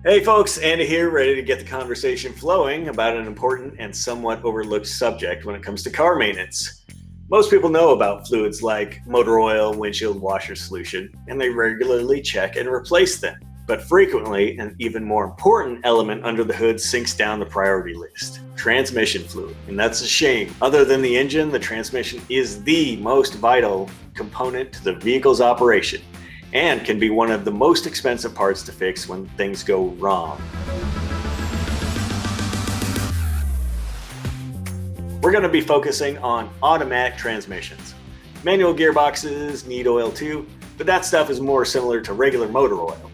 Hey folks, Andy here, ready to get the conversation flowing about an important and somewhat overlooked subject when it comes to car maintenance. Most people know about fluids like motor oil, windshield washer solution, and they regularly check and replace them. But frequently, an even more important element under the hood sinks down the priority list: transmission fluid. And that's a shame. Other than the engine, the transmission is the most vital component to the vehicle's operation, and can be one of the most expensive parts to fix when things go wrong. We're going to be focusing on automatic transmissions. Manual gearboxes need oil too, but that stuff is more similar to regular motor oil.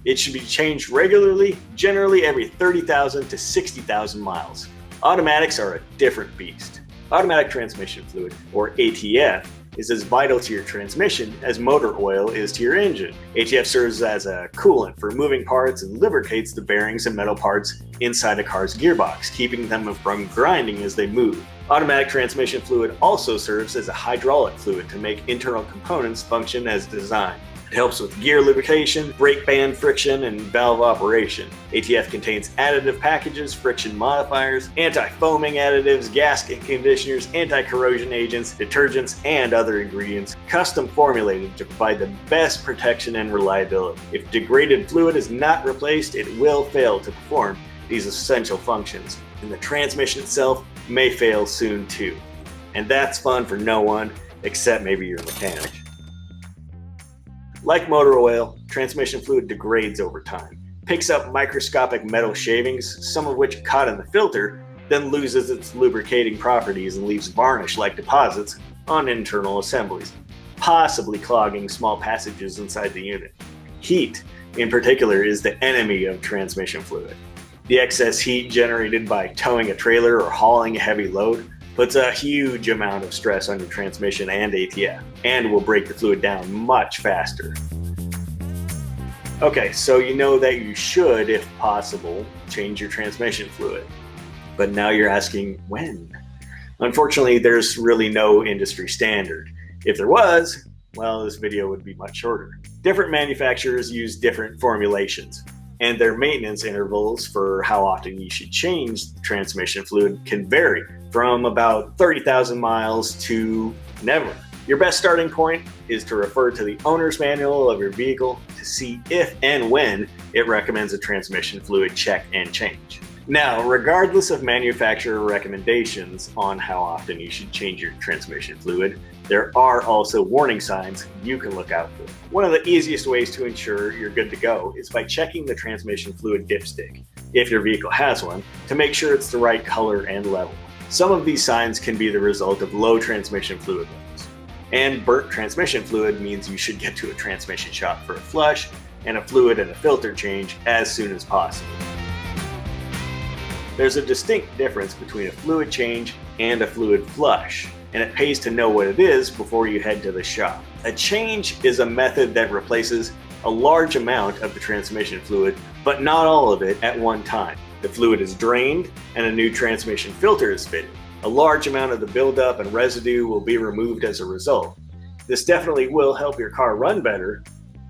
It should be changed regularly, generally every 30,000 to 60,000 miles. Automatics are a different beast. Automatic transmission fluid, or ATF, is as vital to your transmission as motor oil is to your engine. ATF serves as a coolant for moving parts and lubricates the bearings and metal parts inside a car's gearbox, keeping them from grinding as they move. Automatic transmission fluid also serves as a hydraulic fluid to make internal components function as designed. It helps with gear lubrication, brake band friction, and valve operation. ATF contains additive packages, friction modifiers, anti-foaming additives, gasket conditioners, anti-corrosion agents, detergents, and other ingredients custom formulated to provide the best protection and reliability. If degraded fluid is not replaced, it will fail to perform these essential functions, and the transmission itself may fail soon too. And that's fun for no one except maybe your mechanic. Like motor oil, transmission fluid degrades over time, picks up microscopic metal shavings, some of which caught in the filter, then loses its lubricating properties and leaves varnish-like deposits on internal assemblies, possibly clogging small passages inside the unit. Heat, in particular, is the enemy of transmission fluid. The excess heat generated by towing a trailer or hauling a heavy load puts a huge amount of stress on your transmission and ATF, and will break the fluid down much faster. Okay, so you know that you should, if possible, change your transmission fluid. But now you're asking when? Unfortunately, there's really no industry standard. If there was, well, this video would be much shorter. Different manufacturers use different formulations, and their maintenance intervals for how often you should change the transmission fluid can vary from about 30,000 miles to never. Your best starting point is to refer to the owner's manual of your vehicle to see if and when it recommends a transmission fluid check and change. Now, regardless of manufacturer recommendations on how often you should change your transmission fluid, there are also warning signs you can look out for. One of the easiest ways to ensure you're good to go is by checking the transmission fluid dipstick, if your vehicle has one, to make sure it's the right color and level. Some of these signs can be the result of low transmission fluid levels. And burnt transmission fluid means you should get to a transmission shop for a flush and a fluid and a filter change as soon as possible. There's a distinct difference between a fluid change and a fluid flush, and it pays to know what it is before you head to the shop. A change is a method that replaces a large amount of the transmission fluid, but not all of it at one time. The fluid is drained and a new transmission filter is fitted. A large amount of the buildup and residue will be removed as a result. This definitely will help your car run better,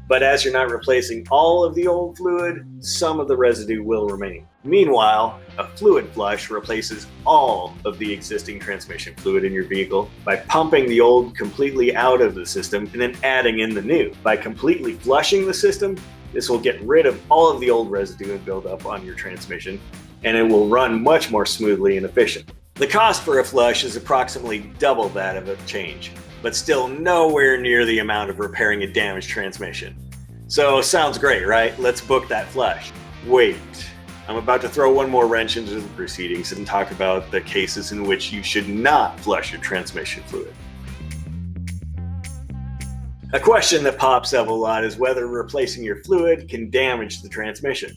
but as you're not replacing all of the old fluid, some of the residue will remain. Meanwhile, a fluid flush replaces all of the existing transmission fluid in your vehicle by pumping the old completely out of the system and then adding in the new. By completely flushing the system, this will get rid of all of the old residue and buildup on your transmission, and it will run much more smoothly and efficient. The cost for a flush is approximately double that of a change, but still nowhere near the amount of repairing a damaged transmission. So sounds great, right? Let's book that flush. Wait, I'm about to throw one more wrench into the proceedings and talk about the cases in which you should not flush your transmission fluid. A question that pops up a lot is whether replacing your fluid can damage the transmission.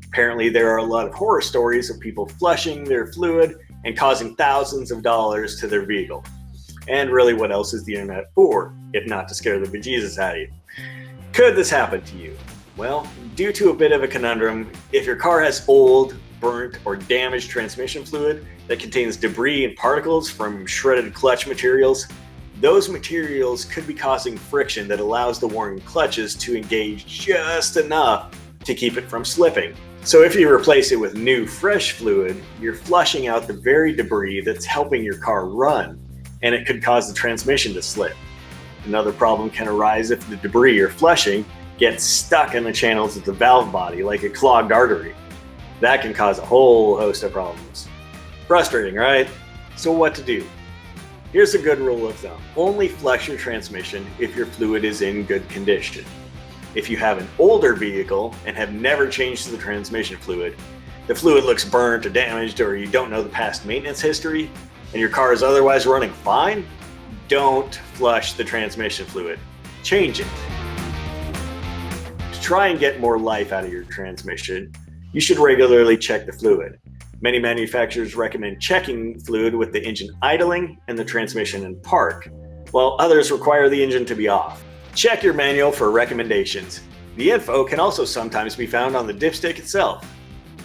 Apparently, there are a lot of horror stories of people flushing their fluid and causing thousands of dollars to their vehicle. And really, what else is the internet for, if not to scare the bejesus out of you? Could this happen to you? Well, due to a bit of a conundrum, if your car has old, burnt, or damaged transmission fluid that contains debris and particles from shredded clutch materials, those materials could be causing friction that allows the worn clutches to engage just enough to keep it from slipping. So if you replace it with new, fresh fluid, you're flushing out the very debris that's helping your car run, and it could cause the transmission to slip. Another problem can arise if the debris you're flushing gets stuck in the channels of the valve body, like a clogged artery. That can cause a whole host of problems. Frustrating, right? So what to do? Here's a good rule of thumb. Only flush your transmission if your fluid is in good condition. If you have an older vehicle and have never changed the transmission fluid, the fluid looks burnt or damaged, or you don't know the past maintenance history, and your car is otherwise running fine, don't flush the transmission fluid. Change it. To try and get more life out of your transmission, you should regularly check the fluid. Many manufacturers recommend checking fluid with the engine idling and the transmission in park, while others require the engine to be off. Check your manual for recommendations. The info can also sometimes be found on the dipstick itself.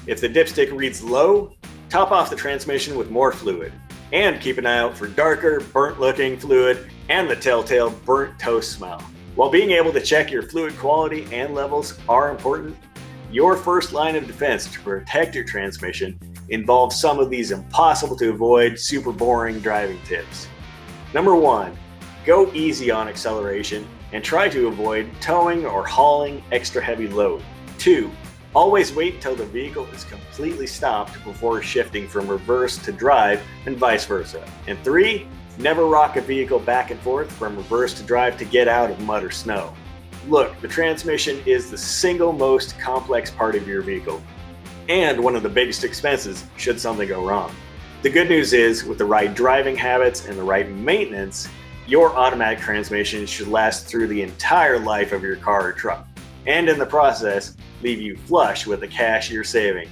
If the dipstick reads low, top off the transmission with more fluid. And keep an eye out for darker, burnt-looking fluid and the telltale burnt toast smell. While being able to check your fluid quality and levels are important, your first line of defense to protect your transmission involves some of these impossible to avoid, super boring driving tips. Number 1, go easy on acceleration and try to avoid towing or hauling extra heavy load. 2, always wait until the vehicle is completely stopped before shifting from reverse to drive and vice versa. And 3, never rock a vehicle back and forth from reverse to drive to get out of mud or snow. Look, the transmission is the single most complex part of your vehicle, and one of the biggest expenses should something go wrong. The good news is, with the right driving habits and the right maintenance, your automatic transmission should last through the entire life of your car or truck, and in the process, leave you flush with the cash you're saving.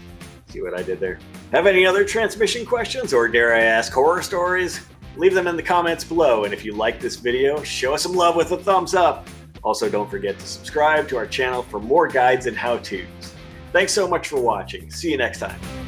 See what I did there? Have any other transmission questions, or dare I ask horror stories? Leave them in the comments below, and if you like this video, show us some love with a thumbs up. Also, don't forget to subscribe to our channel for more guides and how-tos. Thanks so much for watching. See you next time.